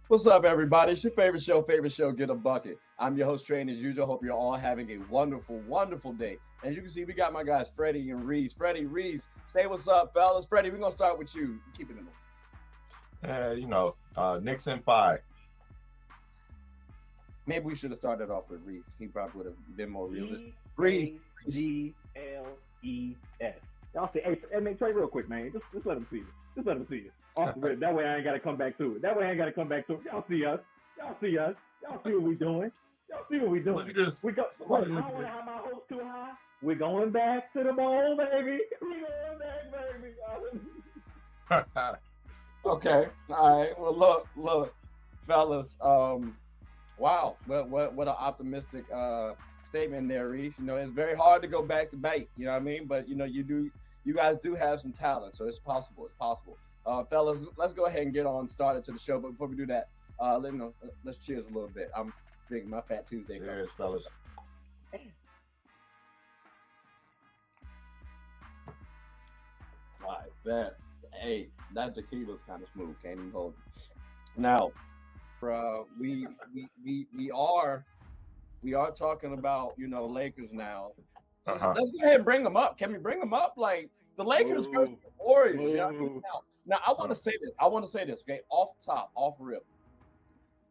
What's up, everybody? It's your favorite show, Get a Bucket. I'm your host, Train, as usual. Hope you're all having a wonderful, wonderful day. As you can see, we got my guys, Freddie and Reese. Freddie, Reese, say what's up, fellas. Freddie, we're going to start with you. Keep it in order. Knicks in 5. Maybe we should have started off with Reese. He probably would have been more realistic. Reese. G-L-E-S. Y'all say, hey, man, Trey, real quick, man. Just let him see you. Just let him see you. Off the rip. That way I ain't got to come back to it. Y'all see us. Y'all see what we doing. Look at this. I don't want to have my hopes too high. We're going back to the bowl, baby. We're going back, baby. Okay. All right. Well, look, fellas. Wow. What an optimistic statement there, Reese. You know, it's very hard to go back to back. You know what I mean? But you guys do have some talent, so it's possible. Fellas, let's go ahead and get on started to the show. But before we do that, let's cheers a little bit. I'm drinking my Fat Tuesday. Cheers, fellas. All right, that tequila's kind of smooth. Can't even hold it. Now, we are talking about Lakers now. So let's go ahead and bring them up. Can we bring them up? Like the Lakers versus the Warriors. You know what I mean? Now I want to say this. Okay, off rip.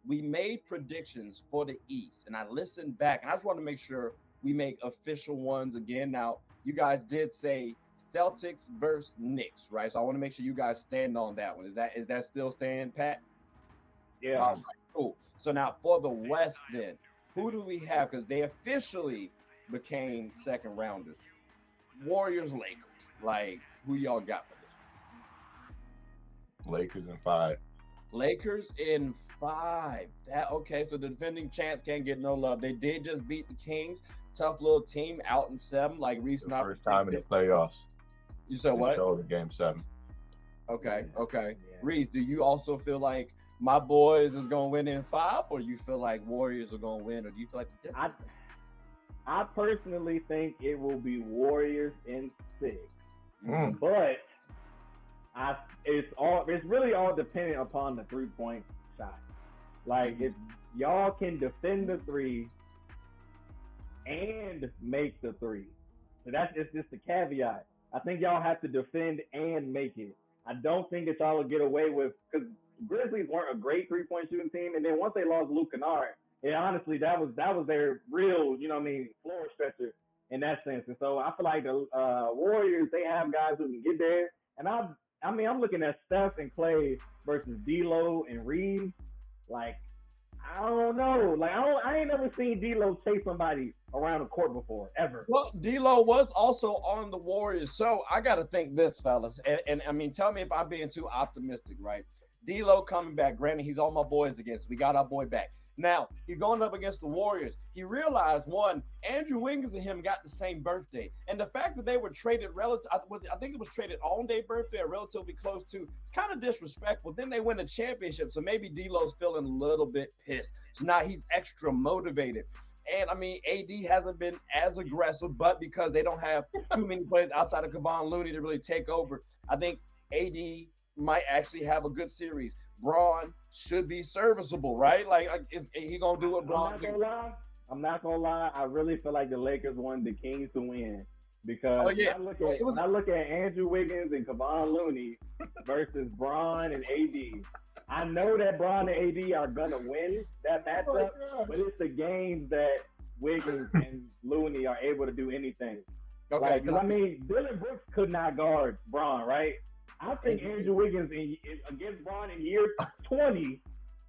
We made predictions for the East, and I listened back, and I just want to make sure we make official ones again. Now, you guys did say Celtics versus Knicks, right? So I want to make sure you guys stand on that one. Is that still stand, Pat? Yeah. All right, cool. So now for the West, then, who do we have? Because they officially became second rounders. Warriors, Lakers. Like, who y'all got for this? Lakers in 5. Lakers in 5. Okay, so the defending champs can't get no love. They did just beat the Kings. Tough little team out in 7. Like Reese, the first time in the playoffs. You said what? Showed in Game 7. Okay. Yeah. Reese, do you also feel like my boys is gonna win in 5, or you feel like Warriors are gonna win, or do you feel like the difference? I personally think it will be Warriors in 6, but it's really all dependent upon the 3-point shot. Like if y'all can defend the 3 and make the 3, so it's just a caveat. I think y'all have to defend and make it. I don't think that y'all will get away with, because Grizzlies weren't a great 3-point shooting team, and then once they lost Luke Kennard, and honestly, that was their real, floor stretcher in that sense. And so I feel like the Warriors, they have guys who can get there. And I'm looking at Steph and Clay versus D'Lo and Reed. Like, I don't know. Like, I ain't never seen D'Lo chase somebody around the court before, ever. Well, D'Lo was also on the Warriors. So I got to think this, fellas. And I mean, tell me if I'm being too optimistic, right? D'Lo coming back. Granted, he's on my boys again, so we got our boy back. Now, he's going up against the Warriors. He realized, one, Andrew Wiggins and him got the same birthday. And the fact that they were traded I think it was traded on their birthday or relatively close to, it's kind of disrespectful. Then they win a championship, so maybe D'Lo's feeling a little bit pissed. So now he's extra motivated. And, I mean, AD hasn't been as aggressive, but because they don't have too many players outside of Kevon Looney to really take over, I think AD might actually have a good series. Braun should be serviceable, right? Like, is he gonna do what Braun do? I'm not gonna lie. I really feel like the Lakers wanted the Kings to win because when I look at Andrew Wiggins and Kevon Looney versus Braun and AD, I know that Braun and AD are gonna win that matchup, but it's the games that Wiggins and Looney are able to do anything. Okay, because I mean, Dillon Brooks could not guard Braun, right? I think Andrew Wiggins against Braun in year 20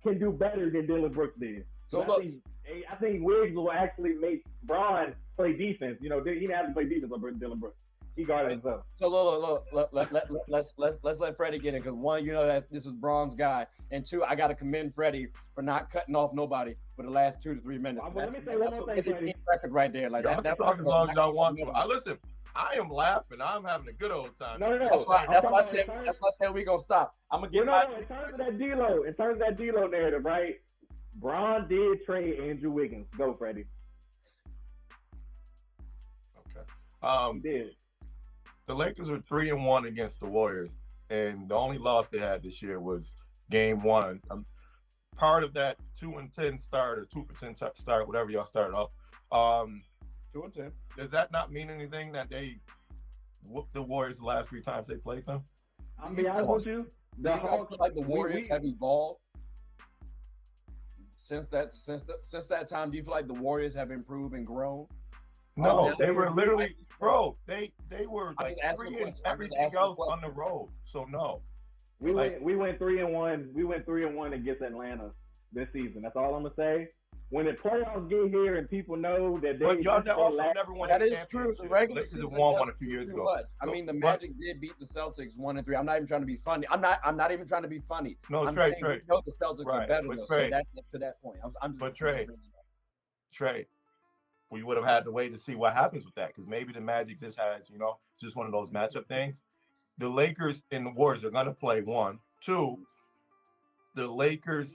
can do better than Dillon Brooks did. So I think Wiggs will actually make Braun play defense. He didn't have to play defense over Dillon Brooks. He guarded himself. So look, let's let Freddie get in, because one, that this is Braun's guy, and two, I got to commend Freddie for not cutting off nobody for the last 2 to 3 minutes. Let me say one more thing, Freddie. Record right there, like y'all that's talk as long as y'all want to. Listen. I am laughing. I'm having a good old time. No. That's why I said we gonna stop. I'm gonna get in terms of that D-Lo narrative, right? Bron did trade Andrew Wiggins. Go, Freddie. Okay. He did. The Lakers were 3-1 against the Warriors, and the only loss they had this year was Game 1. Part of that 2-10 start or 2-10 start, whatever y'all started off. 2-10. Does that not mean anything that they whooped the Warriors the last 3 times they played them? I'll be honest with you. Do you guys feel like the Warriors have evolved since that time? Do you feel like the Warriors have improved and grown? No, they were literally, bro. They were like everything else on the road. So no. We went 3-1. We went 3-1 against Atlanta this season. That's all I'm gonna say. When the playoffs get here and people know that they, but y'all also never won. That is true. The regular season won one a few years ago. I mean, the Magic did beat the Celtics 1-3. I'm not even trying to be funny. I'm not even trying to be funny. No, I'm Trey. You know the Celtics are better. Though, so that's to that point. I'm just. But Trey, we would have had to wait to see what happens with that, because maybe the Magic just has, just one of those matchup things. The Lakers and the Warriors are going to play 1. 2, the Lakers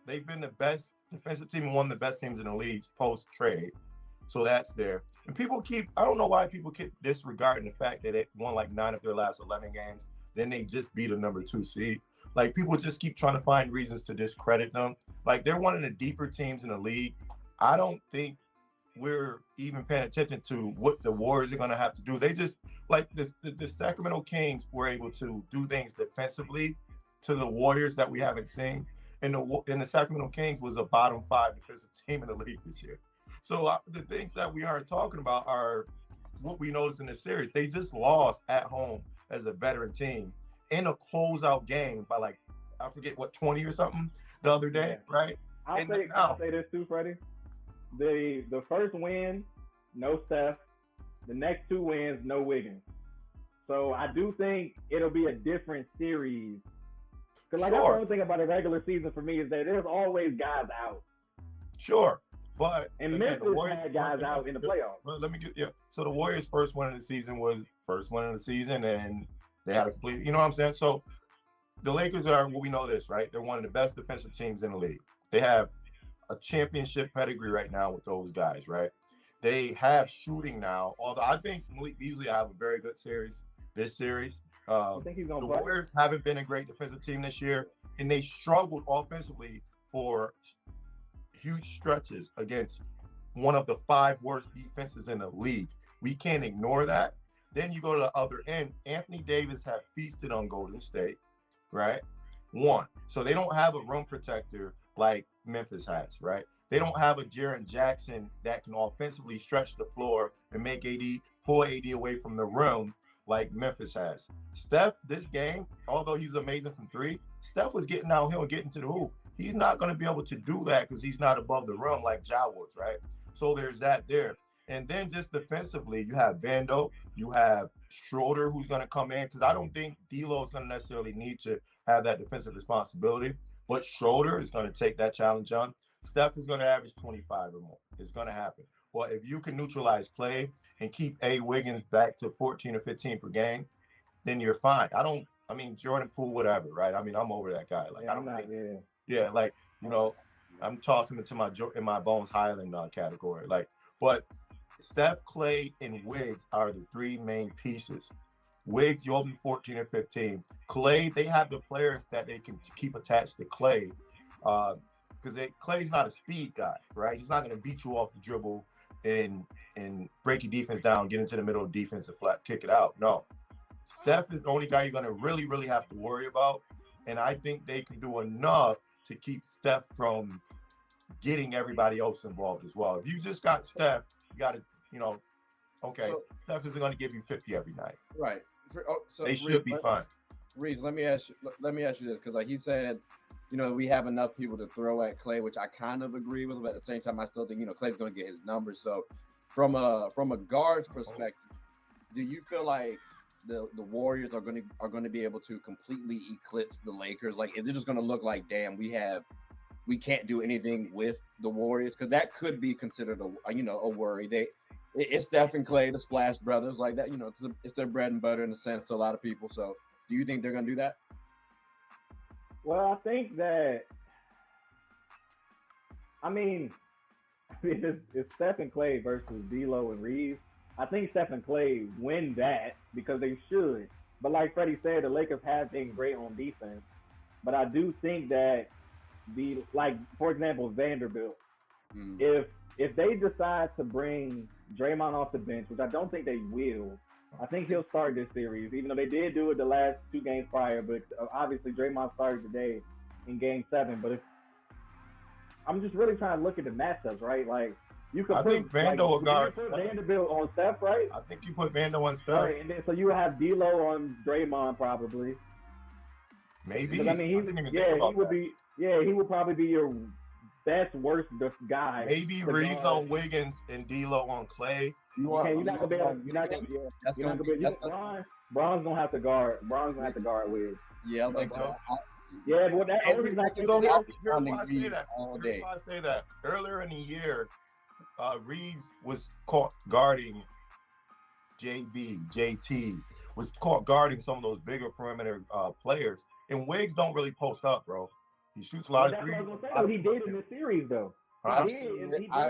they've been the best defensive team and one of the best teams in the league post-trade. So that's there. And I don't know why people keep disregarding the fact that they won like 9 of their last 11 games. Then they just beat a number 2 seed. Like, people just keep trying to find reasons to discredit them. Like, they're one of the deeper teams in the league. I don't think we're even paying attention to what the Warriors are going to have to do. They just, like, the Sacramento Kings were able to do things defensively to the Warriors that we haven't seen. And the Sacramento Kings was a bottom 5 defensive team in the league this year. So the things that we aren't talking about are what we noticed in the series. They just lost at home as a veteran team in a closeout game by, like, I forget what, 20 or something the other day, right? I'll say this too, Freddie. The first win, no Steph. The next 2 wins, no Wiggins. So I do think it'll be a different series. Because that's the only thing about a regular season for me is that there's always guys out. Sure. But Memphis had guys out in the playoffs. Well, so the Warriors' first win of the season was and they had a complete, you know what I'm saying? So the Lakers are, we know this, right? They're one of the best defensive teams in the league. They have a championship pedigree right now with those guys, right? They have shooting now, although I think Malik Beasley have a very good series this series. I think he's gonna the Warriors haven't been a great defensive team this year, and they struggled offensively for huge stretches against one of the 5 worst defenses in the league. We can't ignore that. Then you go to the other end. Anthony Davis have feasted on Golden State, right? 1. So they don't have a rim protector like Memphis has, right? They don't have a Jaren Jackson that can offensively stretch the floor and make pull AD away from the rim like Memphis has. Steph, this game, although he's amazing from 3, Steph was getting downhill and getting to the hoop. He's not going to be able to do that because he's not above the rim like Ja was, right? So there's that there. And then just defensively, you have Bando, you have Schroeder who's going to come in, because I don't think D'Lo is going to necessarily need to have that defensive responsibility, but Schroeder is going to take that challenge on. Steph is going to average 25 or more. It's going to happen. Well, if you can neutralize Clay and keep Wiggins back to 14 or 15 per game, then you're fine. Jordan Poole, whatever, right? I'm over that guy. Like, I'm tossing it to in my Bones Highland category. Like, but Steph, Clay, and Wiggs are the 3 main pieces. Wiggs, you'll be 14 or 15. Clay, they have the players that they can keep attached to Clay, because Clay's not a speed guy, right? He's not going to beat you off the dribble and break your defense down, get into the middle of defense and flat kick it out. No. Steph is the only guy you're going to really, really have to worry about. And I think they can do enough to keep Steph from getting everybody else involved as well. If you just got Steph, you got to, Steph isn't going to give you 50 every night. Right. So they should be fine. Reeves, let me ask you this, because like he said, we have enough people to throw at Clay, which I kind of agree with, but at the same time, I still think, Clay's going to get his numbers. So from a guard's perspective, do you feel like the Warriors are going to be able to completely eclipse the Lakers? Like, is it just going to look like, damn, we can't do anything with the Warriors? Because that could be considered a worry. It's Steph and Clay, the Splash Brothers, like that. It's their bread and butter in a sense to a lot of people. So, do you think they're gonna do that? Well, I think that I mean it's Steph and Clay versus D'Lo and Reeves. I think Steph and Clay win that because they should. But like Freddie said, the Lakers have been great on defense. But I do think that for example, Vanderbilt, Mm. if they decide to bring Draymond off the bench, which I don't think they will, I think he'll start this series, even though they did do it the last two games prior. But obviously, Draymond started today in Game 7. But if I'm just really trying to look at the matchups, right? Like you could put Vanderbilt on Steph, right? I think you put Vando on Steph. Right, and then so you have D'Lo on Draymond probably. Maybe. I mean, he would probably be your best worst guy. Maybe Reeves on Wiggins and D'Lo on Clay. You're not gonna be able. Bron's gonna have to guard. Wiggins. Yeah, I think so. Yeah, but that only here's why I say that. Earlier in the year, Reeves was caught guarding JT was caught guarding some of those bigger perimeter players. And Wiggs don't really post up, bro. He shoots a lot of threes. He did in this series, though. He did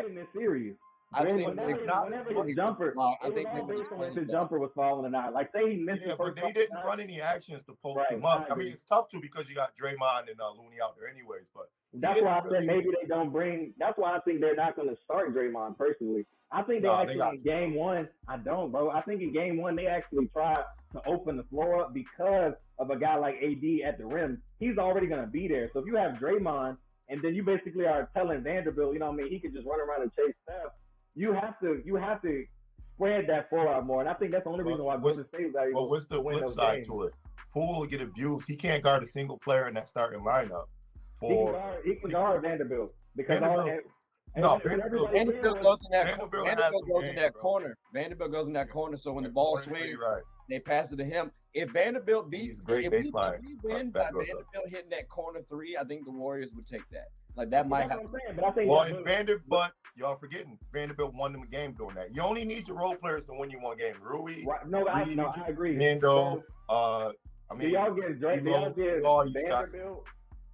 in this series. Whenever his jumper, his jumper was falling or not. Like say he missed the first. But they didn't run any actions to post him up. I mean, it's tough to because you got Draymond and Looney out there, anyways. But that's why I said maybe they don't bring. That's why I think they're not going to start Draymond personally. I think in Game 1. I don't, bro. I think in Game 1 they actually tried to open the floor up because of a guy like AD at the rim. He's already going to be there. So if you have Draymond, and then you basically are telling Vanderbilt, he can just run around and chase Steph. You have to spread that floor out more, and I think that's the only reason why Golden State was able. Well, what's the flip side to it? Poole will get abused. He can't guard a single player in that starting lineup. He can guard Vanderbilt because Vanderbilt goes in that corner. Vanderbilt goes in that corner. So when the ball swings, they pass it to him. If Vanderbilt beats, if we win by Vanderbilt hitting that corner three, I think the Warriors would take that. Like that might happen. But y'all forgetting Vanderbilt won them a game doing that. You only need your role players to win you one game. Rui, I agree. Hendo, do y'all give Vanderbilt?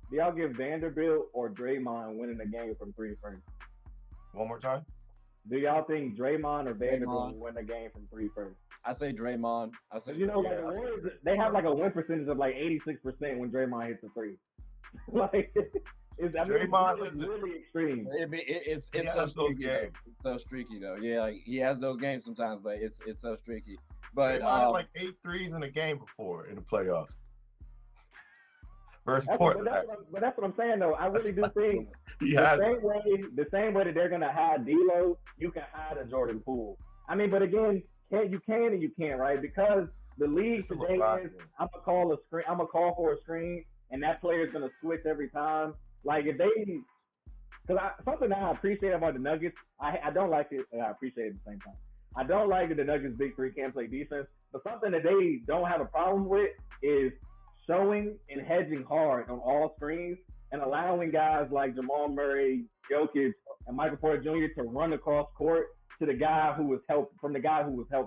Do y'all give Vanderbilt or Draymond winning the game from 3 first? One more time. Do y'all think Draymond or Vanderbilt will win the game from 3 first? I say Draymond. The Warriors, they have like a win percentage of like 86% when Draymond hits a 3. Like. Draymond is really extreme. It's so streaky. It's so streaky though. Yeah, like he has those games sometimes, but it's so streaky. But had like 8 threes in a game before in the playoffs. Versus Portland. But that's what I'm saying though. I really do think the same way that they're gonna hide D'Lo, you can hide a Jordan Poole. I mean, but again, you can and you can't, right? Because the league today is I'm gonna call for a screen, and that player is gonna switch every time. Like if because something that I appreciate about the Nuggets, I don't like it, and I appreciate it at the same time. I don't like that the Nuggets big three can't play defense, but something that they don't have a problem with is showing and hedging hard on all screens and allowing guys like Jamal Murray, Jokic, and Michael Porter Jr. to run across court to the guy who was help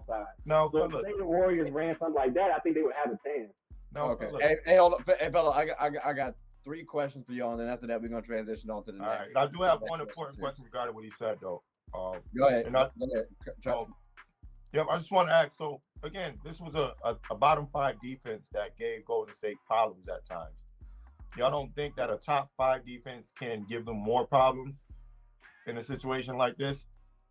side. No, so if the Warriors ran something like that, I think they would have a chance. No, okay. Hey, hold on, hey, fella, I got 3 questions for y'all, and then after that, we're gonna transition on to the next. All right. I do have one important question regarding what he said, though. Go ahead. I just want to ask. So again, this was a bottom 5 defense that gave Golden State problems at times. Y'all don't think that a top 5 defense can give them more problems in a situation like this?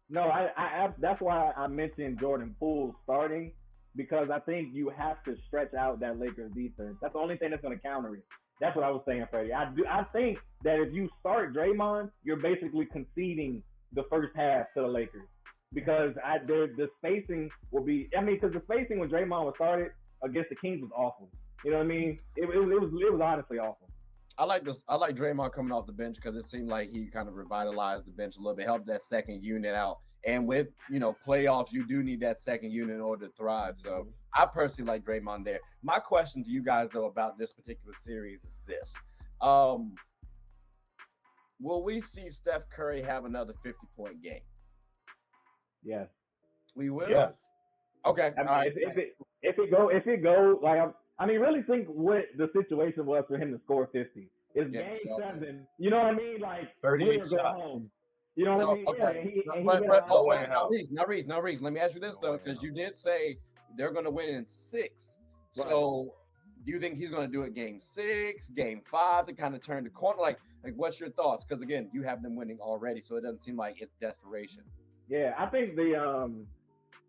No, I that's why I mentioned Jordan Poole starting, because I think you have to stretch out that Lakers defense. That's the only thing that's going to counter it. That's what I was saying, Freddie. I think that if you start Draymond, you're basically conceding the first half to the Lakers, because the spacing will be. I mean, because the spacing when Draymond was started against the Kings was awful. You know what I mean? It was honestly awful. I like Draymond coming off the bench because it seemed like he kind of revitalized the bench a little bit, helped that second unit out. And with playoffs, you do need that second unit in order to thrive. So I personally like Draymond there. My question to you guys though about this particular series is this: will we see Steph Curry have another 50-point game? Yes. We will. Yes. Okay. I mean, All right. if it go like I mean, really think what the situation was for him to score 50. It's Yeah, game so- 7. You know what I mean? Like 38 win or go shots. home. You know what I mean? Okay. Yeah, and he But hit a no lot. way in hell. now Reese, let me ask you this No though, way in because hell. you did say they're going to win in 6. Right. So, do you think he's going to do it game 6, game 5 to kind of turn the corner? Like what's your thoughts? Because again, you have them winning already, so it doesn't seem like it's desperation. Yeah, I think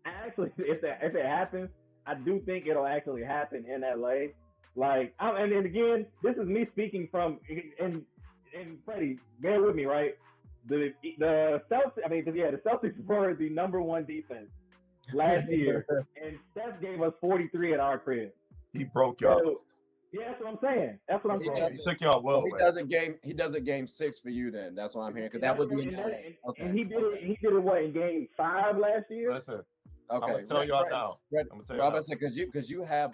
actually if it happens, I do think it'll actually happen in LA. Like, and then again, this is me speaking from and Freddie, bear with me, right? The Celtics, the Celtics were the number 1 defense last year, and Steph gave us 43 at our crib. He broke y'all. So, yeah, that's what I'm saying. That's what I'm saying. He took y'all well away. He does it game 6 for you then. That's what I'm hearing, because that would be and he did it what, in game 5 last year? Listen, okay. I'm gonna tell y'all now. I'm gonna tell y'all now. Because you have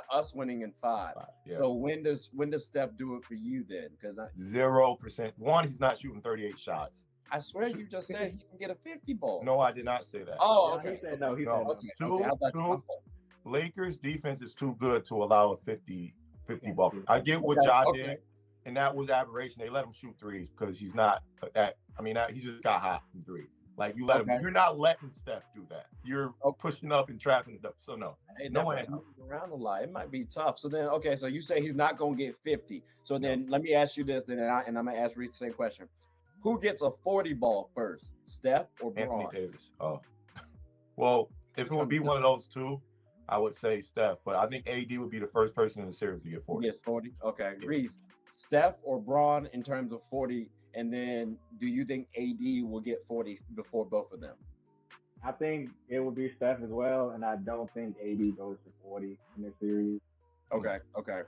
us winning in 5. Yeah. So when does Steph do it for you then? Because 0%. One, he's not shooting 38 shots. I swear you just said he can get a 50 ball. No, I did not say that. Oh, Yeah, okay. he said no. He said no. Two, Lakers defense is too good to allow a 50 ball. I get what Ja did, and that was aberration. They let him shoot threes because he's not he just got hot from 3. Like, you let him. You're not letting Steph do that. You're pushing up and trapping it up. So no, no way. Around a lot. It might be tough. So then, okay. So you say he's not going to get 50. So then, let me ask you this. Then, and I'm gonna ask Reed the same question. Who gets a 40 ball first, Steph or Braun? Anthony Davis. Oh, well, if it would be one of those two, I would say Steph. But I think AD would be the first person in the series to get 40. Yes, 40. Okay, Reese, Steph or Braun in terms of 40, and then do you think AD will get 40 before both of them? I think it would be Steph as well, and I don't think AD goes to 40 in this series. Okay.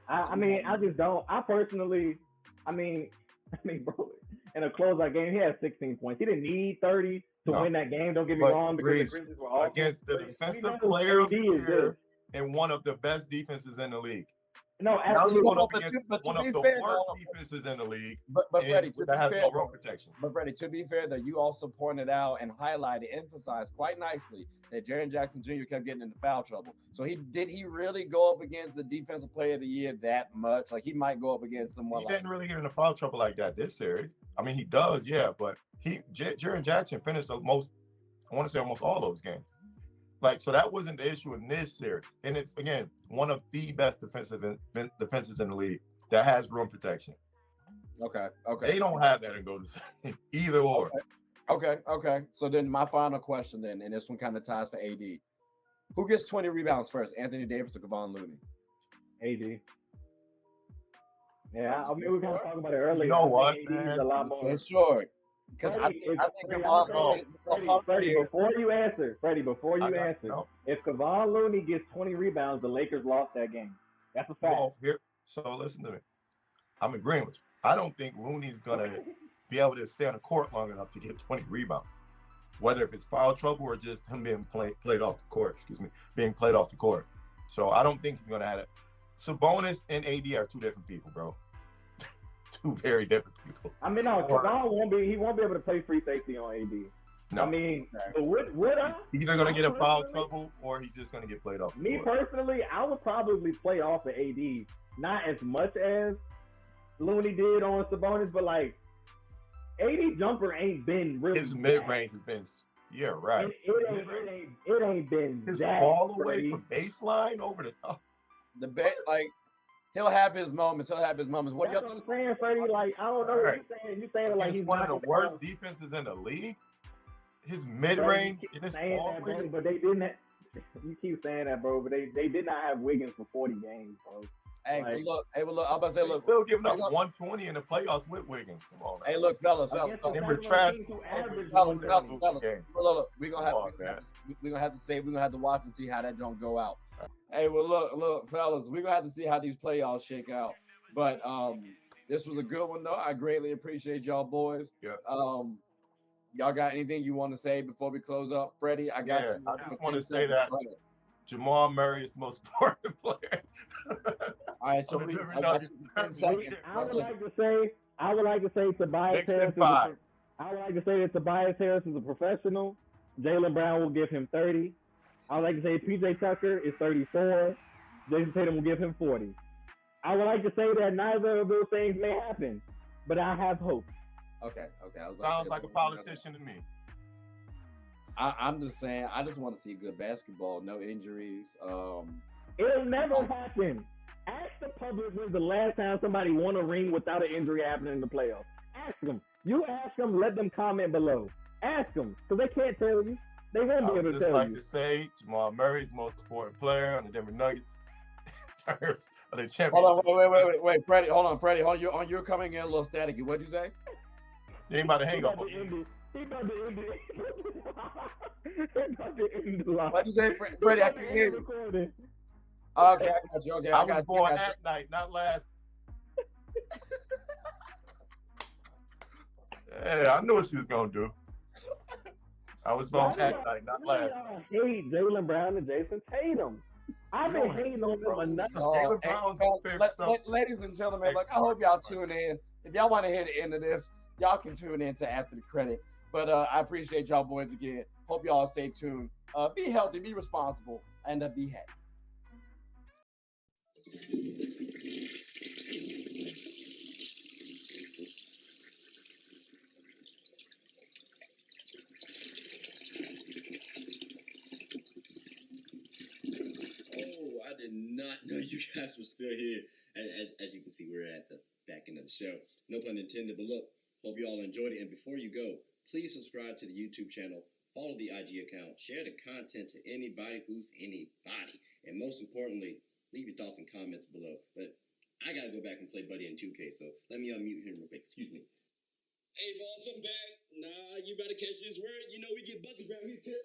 I just don't. I personally, bro, in a closeout game, he had 16 points. He didn't need 30 to win that game. Don't get me wrong, because the Grizzlies were awesome. Against the defensive player of the year and one of the best defenses in the league. No, now he's going absolutely. up against one of the worst defenses in the league. But Freddie, that has no rim protection. But Freddie, to be fair, though, you also pointed out and highlighted, emphasized quite nicely that Jaren Jackson Jr. kept getting into foul trouble. So did he really go up against the defensive player of the year that much? Like, he might go up against someone. He didn't really get into foul trouble like that this series. I mean, he does, yeah, but Jaren Jackson finished almost all those games. Like, so that wasn't the issue in this series. And it's, again, one of the best defenses in the league that has rim protection. Okay. They don't have that in Golden State. Either or. Okay. So then my final question then, and this one kind of ties for AD. Who gets 20 rebounds first, Anthony Davis or Kevon Looney? AD. Yeah, I mean, we were kind of talking about it earlier. You know what, man? A lot more. So short. Because I think Freddie, before you answer, if Kevon Looney gets 20 rebounds, the Lakers lost that game. That's a fact. So listen to me. I'm agreeing with you. I don't think Looney's going to be able to stay on the court long enough to get 20 rebounds. Whether if it's foul trouble or just him being played off the court, being played off the court. So I don't think he's going to have it. Sabonis and AD are two different people, bro. Two very different people. I mean, no, Kevon won't be able to play free safety on AD. No. I mean, would I? He's either going to get in foul trouble or he's just going to get played off the court. Personally, I would probably play off the AD. Not as much as Looney did on Sabonis, but like, AD jumper ain't been really his mid-range has been, yeah, right. It ain't been his that all the way from baseline over the top. Like, he'll have his moments. What That's what I'm saying, Freddie. Like, I don't know what you're saying. Like, he's one of the worst defenses in the league. His mid-range and his bro, but they didn't have, you keep saying that, bro, but they did not have Wiggins for 40 games, bro. Hey, look, I'm about to say, look. Still giving up 120 in the playoffs with Wiggins. Come on, man. Hey, look, fellas. And we're trash. Fellas. Look, we're gonna have to watch and see how that don't go out. Hey, well, look, fellas, we're gonna have to see how these playoffs shake out. But this was a good one, though. I greatly appreciate y'all, boys. Yeah. Y'all got anything you want to say before we close up, Freddie? I got you. I just want to say that Jamal Murray is the most important player. All right, so I would like to say Tobias Harris. I would like to say that Tobias Harris is a professional, Jaylen Brown will give him 30. I would like to say PJ Tucker is 34. Jason Tatum will give him 40. I would like to say that neither of those things may happen, but I have hope. Okay. Sounds like a politician to me. I'm just saying, I just want to see good basketball, no injuries. It'll never happen. Ask the public when's the last time somebody won a ring without an injury happening in the playoffs. Ask them. You ask them, let them comment below. Ask them, because they can't tell you. They won't be able to tell you. I would just like to say Jamal Murray's most important player on the Denver Nuggets. Of the championship. Hold on, wait, Freddie. Hold on, Freddie. Hold on, you're coming in a little staticky. What'd you say? You ain't about to hang up on me. He about to end it. What'd you say, Freddie? I can't hear you. Okay, I got you. Okay, I was born at night, not last. Yeah, I knew what she was gonna do. I was born at night, not last. I hate Jaylen Brown and Jason Tatum. I've been hating on them enough. Jaylen Brown's ladies and gentlemen, look, I hope y'all tune in. If y'all want to hear the end of this, y'all can tune in to after the credits. But I appreciate y'all boys again. Hope y'all stay tuned. Be healthy, be responsible, and be happy. I did not know you guys were still here. As you can see, we're at the back end of the show. No pun intended, but look, hope you all enjoyed it. And before you go, please subscribe to the YouTube channel, follow the IG account, share the content to anybody who's anybody. And most importantly, leave your thoughts and comments below. But I got to go back and play Buddy in 2K, so let me unmute him real quick. Excuse me. Hey, boss, I'm back. Nah, you better catch this word. You know we get buckets around here, too.